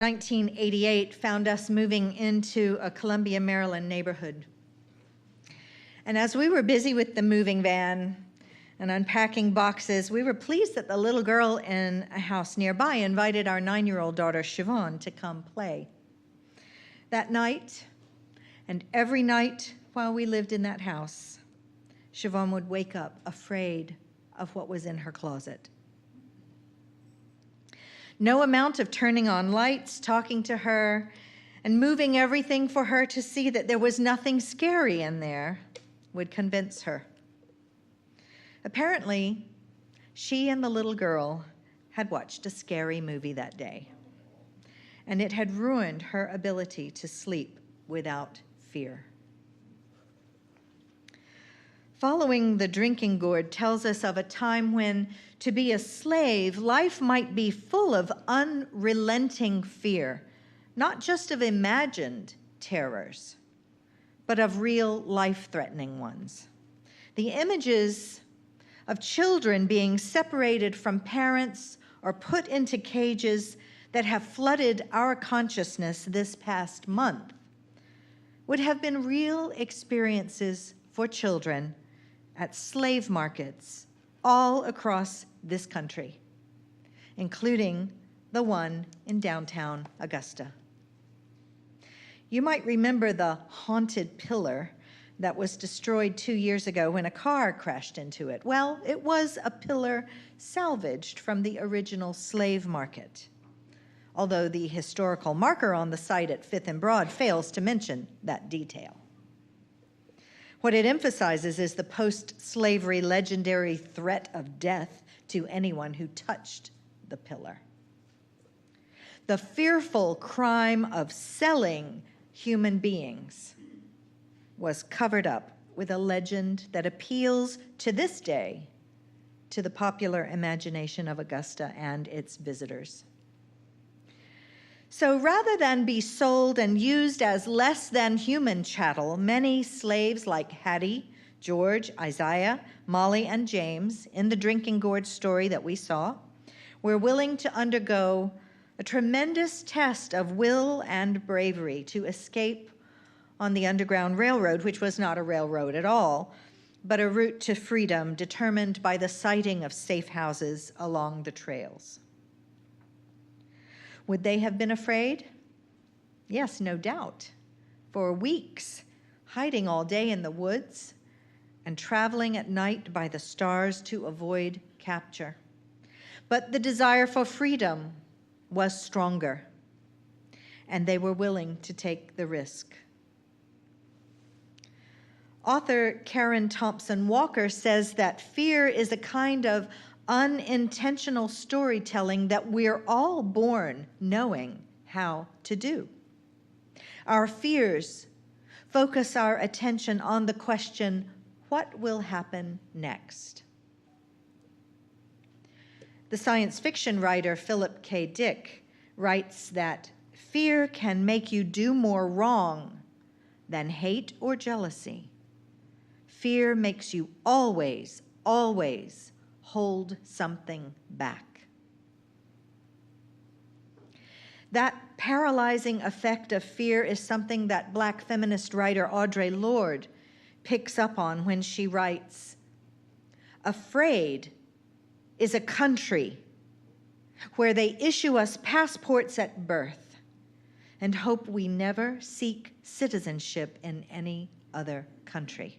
1988 found us moving into a Columbia, Maryland neighborhood. And as we were busy with the moving van and unpacking boxes, we were pleased that the little girl in a house nearby invited our 9-year-old daughter, Siobhan, to come play. That night, and every night while we lived in that house, Siobhan would wake up afraid of what was in her closet. No amount of turning on lights, talking to her, and moving everything for her to see that there was nothing scary in there would convince her. Apparently, she and the little girl had watched a scary movie that day, and it had ruined her ability to sleep without fear. Following the drinking gourd tells us of a time when, to be a slave, life might be full of unrelenting fear, not just of imagined terrors, but of real life-threatening ones. The images of children being separated from parents or put into cages that have flooded our consciousness this past month would have been real experiences for children at slave markets all across this country, including the one in downtown Augusta. You might remember the haunted pillar that was destroyed 2 years ago when a car crashed into it. Well, it was a pillar salvaged from the original slave market, although the historical marker on the site at 5th and Broad fails to mention that detail. What it emphasizes is the post-slavery legendary threat of death to anyone who touched the pillar. The fearful crime of selling human beings was covered up with a legend that appeals to this day to the popular imagination of Augusta and its visitors. So rather than be sold and used as less than human chattel, many slaves like Hattie, George, Isaiah, Molly, and James in the drinking gourd story that we saw were willing to undergo a tremendous test of will and bravery to escape on the Underground Railroad, which was not a railroad at all, but a route to freedom determined by the siting of safe houses along the trails. Would they have been afraid? Yes, no doubt. For weeks, hiding all day in the woods and traveling at night by the stars to avoid capture. But the desire for freedom was stronger, and they were willing to take the risk. Author Karen Thompson Walker says that fear is a kind of unintentional storytelling that we're all born knowing how to do. Our fears focus our attention on the question, what will happen next? The science fiction writer Philip K. Dick writes that fear can make you do more wrong than hate or jealousy. Fear makes you always, always hold something back. That paralyzing effect of fear is something that Black feminist writer Audre Lorde picks up on when she writes, "Afraid is a country where they issue us passports at birth and hope we never seek citizenship in any other country."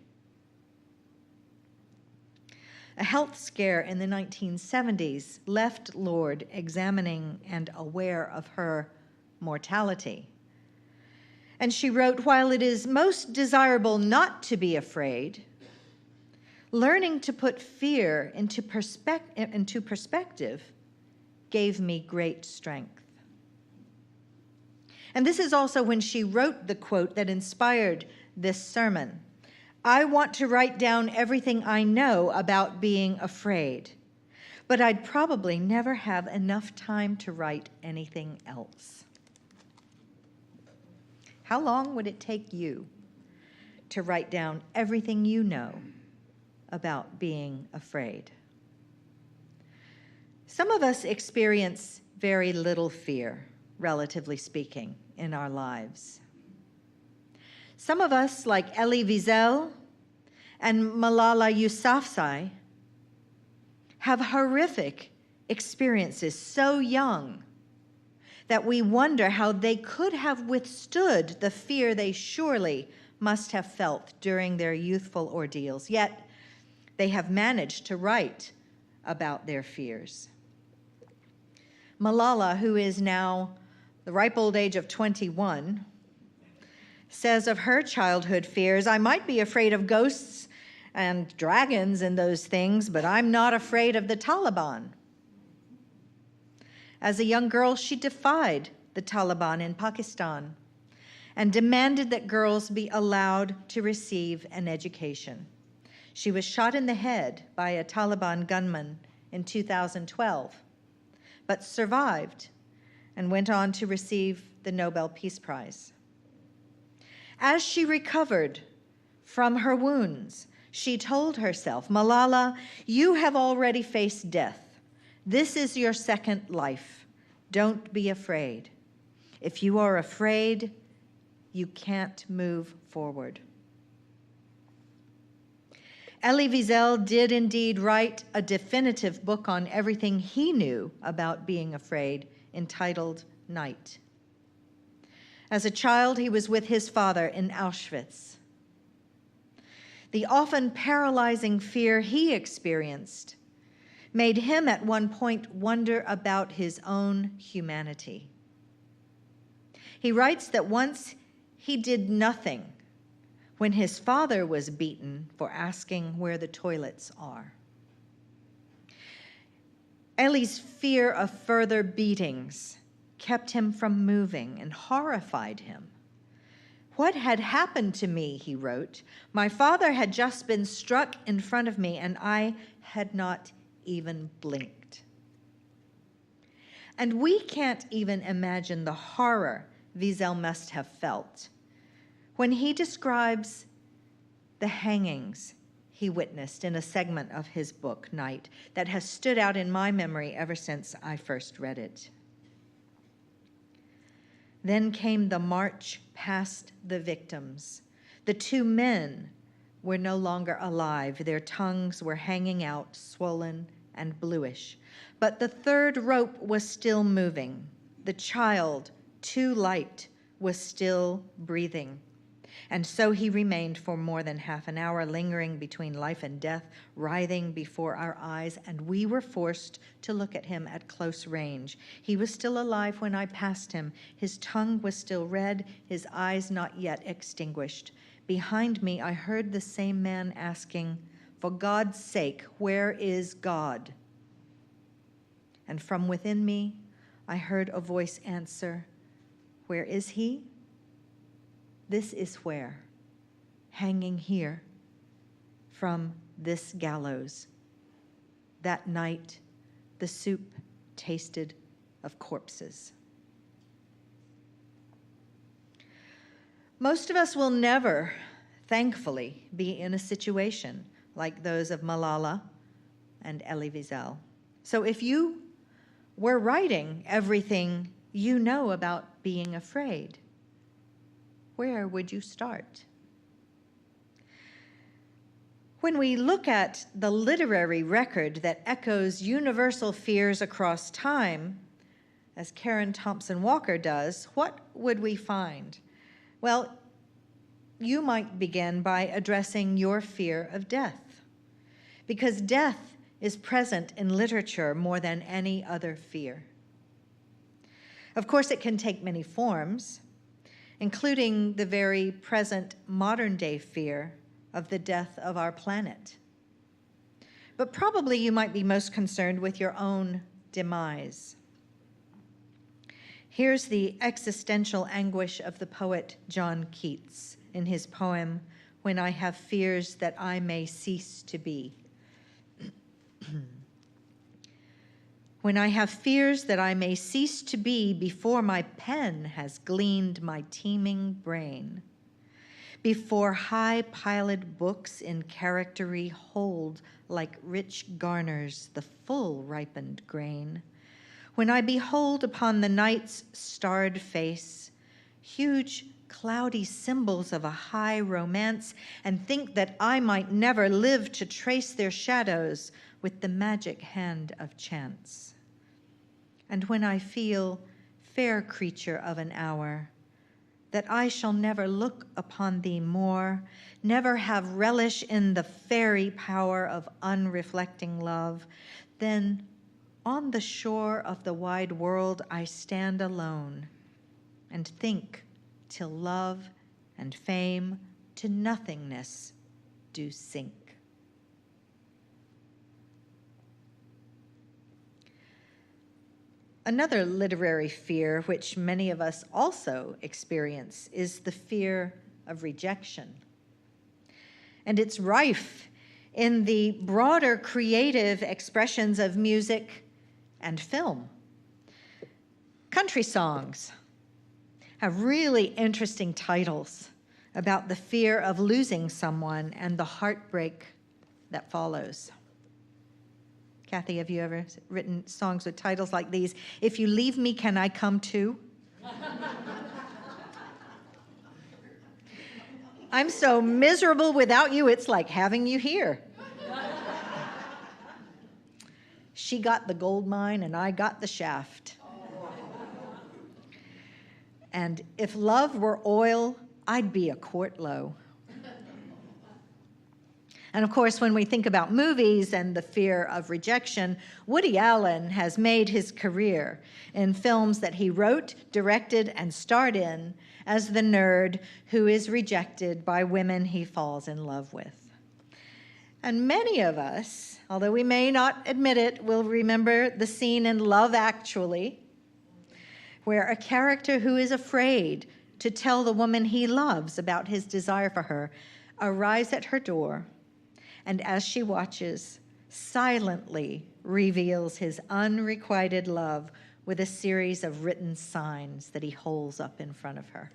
A health scare in the 1970s left Lorde examining and aware of her mortality. And she wrote, "While it is most desirable not to be afraid, learning to put fear into perspective gave me great strength." And this is also when she wrote the quote that inspired this sermon. "I want to write down everything I know about being afraid, but I'd probably never have enough time to write anything else." How long would it take you to write down everything you know about being afraid? Some of us experience very little fear. relatively speaking, in our lives. Some of us, like Elie Wiesel and Malala Yousafzai, have horrific experiences so young that we wonder how they could have withstood the fear they surely must have felt during their youthful ordeals. Yet they have managed to write about their fears. Malala, who is now the ripe old age of 21, says of her childhood fears, "I might be afraid of ghosts and dragons and those things, but I'm not afraid of the Taliban." As a young girl, she defied the Taliban in Pakistan and demanded that girls be allowed to receive an education. She was shot in the head by a Taliban gunman in 2012, but survived and went on to receive the Nobel Peace Prize. As she recovered from her wounds, she told herself, "Malala, you have already faced death. This is your second life. Don't be afraid. If you are afraid, you can't move forward." Elie Wiesel did indeed write a definitive book on everything he knew about being afraid, entitled Night. As a child, he was with his father in Auschwitz. The often paralyzing fear he experienced made him at one point wonder about his own humanity. He writes that once he did nothing when his father was beaten for asking where the toilets are. Elie's fear of further beatings kept him from moving and horrified him. "What had happened to me," he wrote, "my father had just been struck in front of me and I had not even blinked." And we can't even imagine the horror Wiesel must have felt when he describes the hangings he witnessed in a segment of his book, Night, that has stood out in my memory ever since I first read it. Then came the march past the victims. The two men were no longer alive. Their tongues were hanging out, swollen and bluish. But the third rope was still moving. The child, too light, was still breathing. And so he remained for more than half an hour, lingering between life and death, writhing before our eyes, and we were forced to look at him at close range. He was still alive when I passed him. His tongue was still red, his eyes not yet extinguished. Behind me, I heard the same man asking, "For God's sake, where is God?" And from within me, I heard a voice answer, "Where is he? This is where, hanging here from this gallows." That night, the soup tasted of corpses. Most of us will never, thankfully, be in a situation like those of Malala and Elie Wiesel. So if you were writing everything you know about being afraid, where would you start? When we look at the literary record that echoes universal fears across time, as Karen Thompson Walker does, what would we find? Well, you might begin by addressing your fear of death, because death is present in literature more than any other fear. Of course, it can take many forms, including the very present modern-day fear of the death of our planet. But probably you might be most concerned with your own demise. Here's the existential anguish of the poet John Keats in his poem, "When I Have Fears That I May Cease to Be." When I have fears that I may cease to be before my pen has gleaned my teeming brain, before high-piled books in charactery hold like rich garners the full ripened grain, When I behold upon the night's starred face huge cloudy symbols of a high romance, and think that I might never live to trace their shadows with the magic hand of chance. And when I feel, fair creature of an hour, that I shall never look upon thee more, never have relish in the fairy power of unreflecting love, then on the shore of the wide world I stand alone and think till love and fame to nothingness do sink. Another literary fear, which many of us also experience, is the fear of rejection. And it's rife in the broader creative expressions of music and film. Country songs have really interesting titles about the fear of losing someone and the heartbreak that follows. Kathy, have you ever written songs with titles like these? If you leave me, can I come too? I'm so miserable without you, it's like having you here. She got the gold mine and I got the shaft. And if love were oil, I'd be a quart low. And of course, when we think about movies and the fear of rejection, Woody Allen has made his career in films that he wrote, directed, and starred in as the nerd who is rejected by women he falls in love with. And many of us, although we may not admit it, will remember the scene in Love Actually, where a character who is afraid to tell the woman he loves about his desire for her arrives at her door, and as she watches, silently reveals his unrequited love with a series of written signs that he holds up in front of her.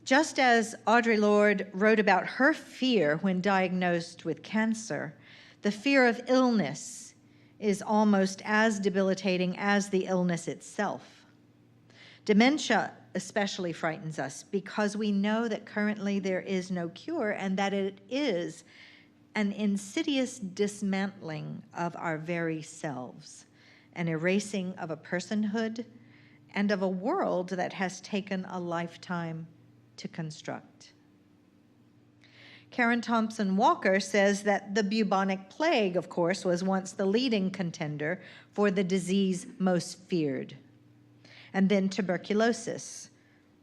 Just as Audre Lorde wrote about her fear when diagnosed with cancer, the fear of illness is almost as debilitating as the illness itself. Dementia especially frightens us because we know that currently there is no cure and that it is an insidious dismantling of our very selves, an erasing of a personhood and of a world that has taken a lifetime to construct. Karen Thompson Walker says that the bubonic plague, of course, was once the leading contender for the disease most feared. And then tuberculosis,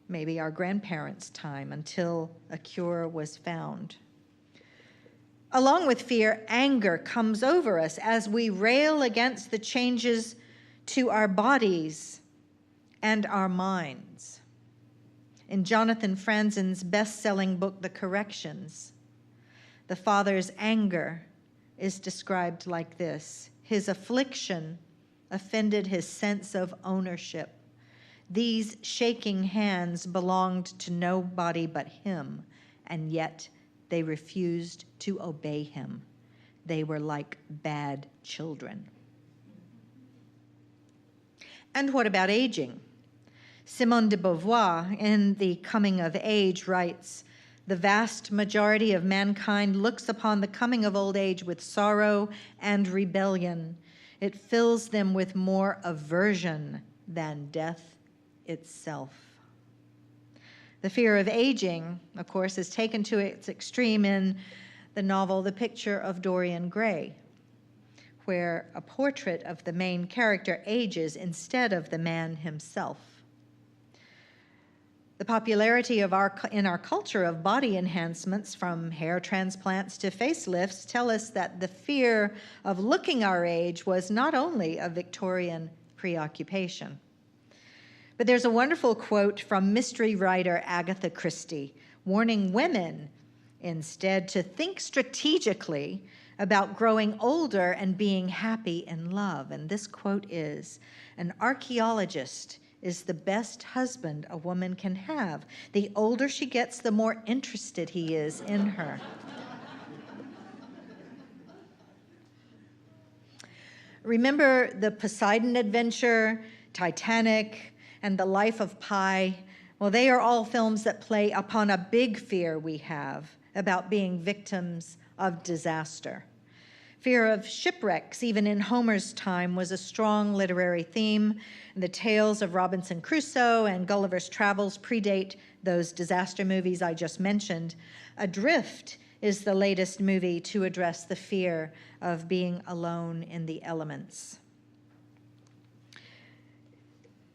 maybe our grandparents' time, until a cure was found. Along with fear, anger comes over us as we rail against the changes to our bodies and our minds. In Jonathan Franzen's best-selling book, The Corrections, the father's anger is described like this: his affliction offended his sense of ownership. These shaking hands belonged to nobody but him, and yet they refused to obey him. They were like bad children. And what about aging? Simone de Beauvoir, in The Coming of Age, writes, "The vast majority of mankind looks upon the coming of old age with sorrow and rebellion. It fills them with more aversion than death itself." The fear of aging, of course, is taken to its extreme in the novel The Picture of Dorian Gray, where a portrait of the main character ages instead of the man himself. The popularity of in our culture of body enhancements, from hair transplants to facelifts, tell us that the fear of looking our age was not only a Victorian preoccupation. But there's a wonderful quote from mystery writer Agatha Christie, warning women instead to think strategically about growing older and being happy in love. And this quote is, "An archaeologist is the best husband a woman can have. The older she gets, the more interested he is in her." Remember the Poseidon Adventure, Titanic, and The Life of Pi? Well, they are all films that play upon a big fear we have about being victims of disaster. Fear of shipwrecks, even in Homer's time, was a strong literary theme. The tales of Robinson Crusoe and Gulliver's Travels predate those disaster movies I just mentioned. Adrift is the latest movie to address the fear of being alone in the elements.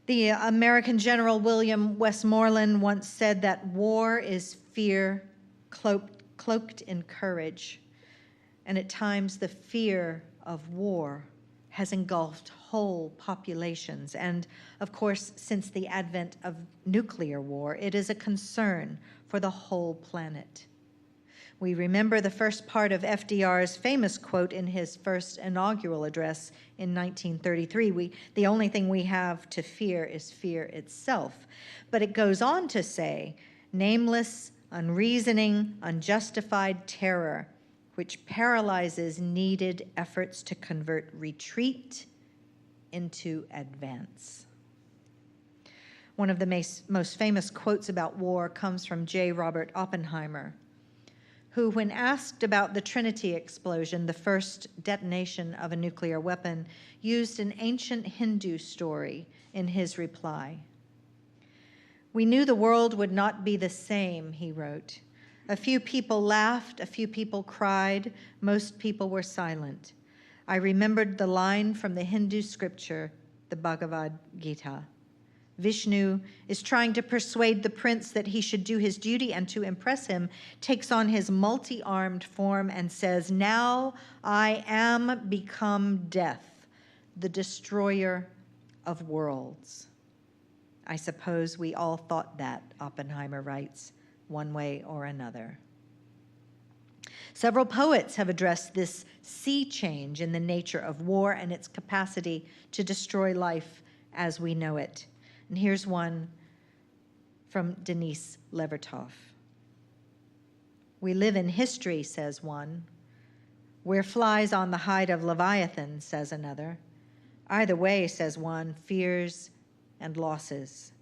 The American general William Westmoreland once said that war is fear cloaked in courage. And at times, the fear of war has engulfed whole populations. And of course, since the advent of nuclear war, it is a concern for the whole planet. We remember the first part of FDR's famous quote in his first inaugural address in 1933. The only thing we have to fear is fear itself. But it goes on to say, nameless, unreasoning, unjustified terror, which paralyzes needed efforts to convert retreat into advance. One of the most famous quotes about war comes from J. Robert Oppenheimer, who, when asked about the Trinity explosion, the first detonation of a nuclear weapon, used an ancient Hindu story in his reply. "We knew the world would not be the same," he wrote. "A few people laughed, a few people cried, most people were silent. I remembered the line from the Hindu scripture, the Bhagavad Gita. Vishnu is trying to persuade the prince that he should do his duty, and to impress him, takes on his multi-armed form and says, 'Now I am become death, the destroyer of worlds.'" I suppose we all thought that, Oppenheimer writes, one way or another. Several poets have addressed this sea change in the nature of war and its capacity to destroy life as we know it. And here's one from Denise Levertov. "We live in history," says one. "We're flies on the hide of Leviathan," says another. "Either way," says one, "fears and losses.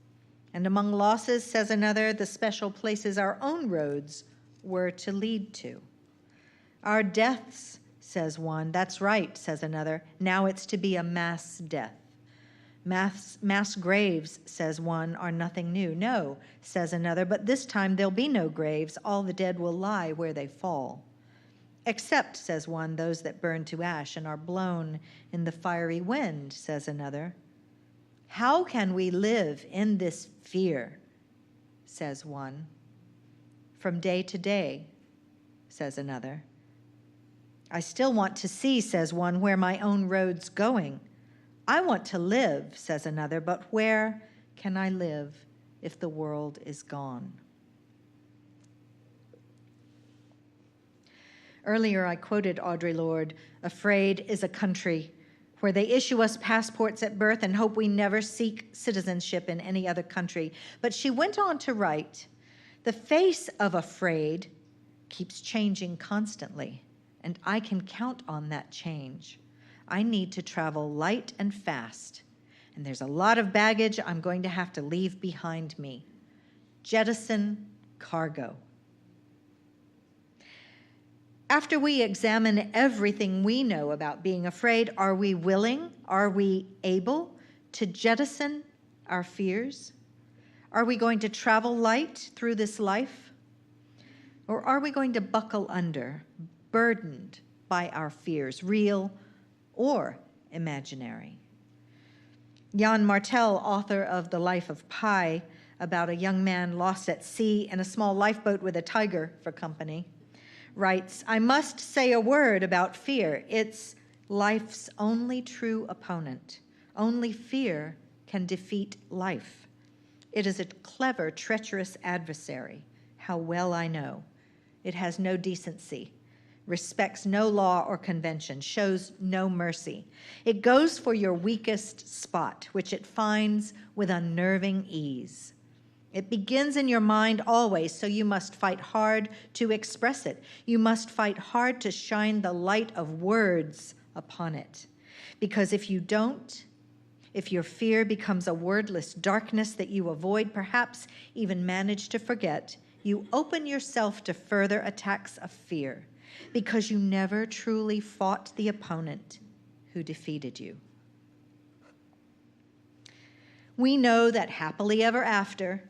And among losses," says another, "the special places our own roads were to lead to. Our deaths," says one. "That's right," says another. "Now it's to be a mass death. Mass graves," says one, "are nothing new." "No," says another, "but this time there'll be no graves. All the dead will lie where they fall. Except," says one, "those that burn to ash and are blown in the fiery wind," says another. "How can we live in this fear?" says one. "From day to day," says another. "I still want to see," says one, "where my own road's going. I want to live," says another, "but where can I live if the world is gone?" Earlier, I quoted Audre Lorde, "Afraid is a country where they issue us passports at birth and hope we never seek citizenship in any other country." But she went on to write, "The face of afraid keeps changing constantly, and I can count on that change. I need to travel light and fast, and there's a lot of baggage I'm going to have to leave behind me. Jettison cargo." After we examine everything we know about being afraid, are we willing, are we able to jettison our fears? Are we going to travel light through this life? Or are we going to buckle under, burdened by our fears, real or imaginary? Jan Martel, author of The Life of Pi, about a young man lost at sea in a small lifeboat with a tiger for company, writes, "I must say a word about fear. It's life's only true opponent. Only fear can defeat life. It is a clever, treacherous adversary. How well I know. It has no decency, respects no law or convention, shows no mercy. It goes for your weakest spot, which it finds with unnerving ease. It begins in your mind always, so you must fight hard to express it. You must fight hard to shine the light of words upon it. Because if you don't, if your fear becomes a wordless darkness that you avoid, perhaps even manage to forget, you open yourself to further attacks of fear because you never truly fought the opponent who defeated you. We know that happily ever after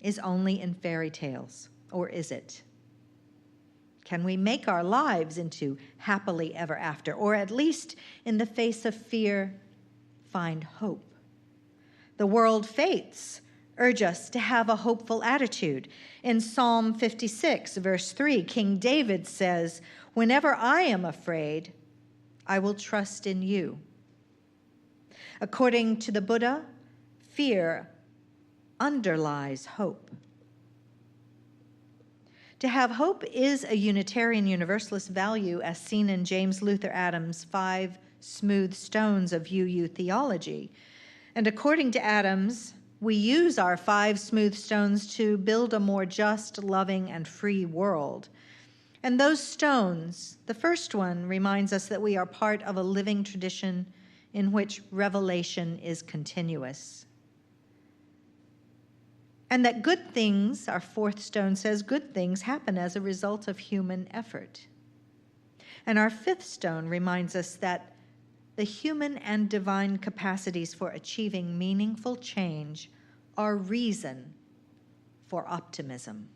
is only in fairy tales, or is it? Can we make our lives into happily ever after, or at least in the face of fear, find hope? The world faiths urge us to have a hopeful attitude. In Psalm 56, verse 3, King David says, "Whenever I am afraid, I will trust in you." According to the Buddha, fear underlies hope. To have hope is a Unitarian Universalist value as seen in James Luther Adams' 5 smooth stones of UU theology. And according to Adams, we use our 5 smooth stones to build a more just, loving, and free world. And those stones, the first one reminds us that we are part of a living tradition in which revelation is continuous. And that good things, our 4th stone says, good things happen as a result of human effort. And our 5th stone reminds us that the human and divine capacities for achieving meaningful change are reason for optimism.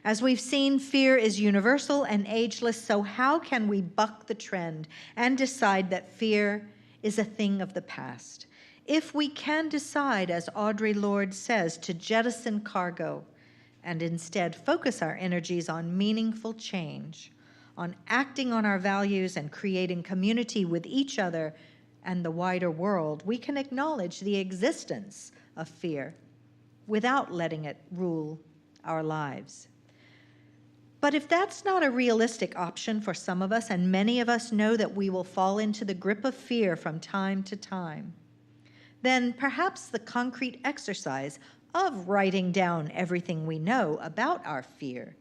As we've seen, fear is universal and ageless, so how can we buck the trend and decide that fear is a thing of the past? If we can decide, as Audre Lorde says, to jettison cargo and instead focus our energies on meaningful change, on acting on our values and creating community with each other and the wider world, we can acknowledge the existence of fear without letting it rule our lives. But if that's not a realistic option for some of us, and many of us know that we will fall into the grip of fear from time to time, then perhaps the concrete exercise of writing down everything we know about our fear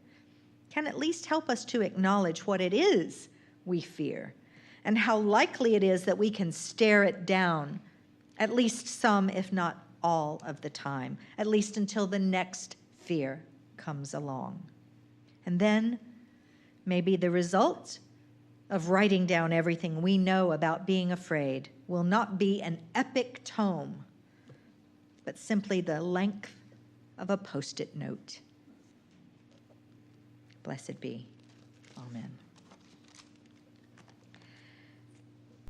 can at least help us to acknowledge what it is we fear and how likely it is that we can stare it down at least some, if not all, of the time, at least until the next fear comes along. And then maybe the result of writing down everything we know about being afraid will not be an epic tome, but simply the length of a Post-it note. Blessed be. Amen.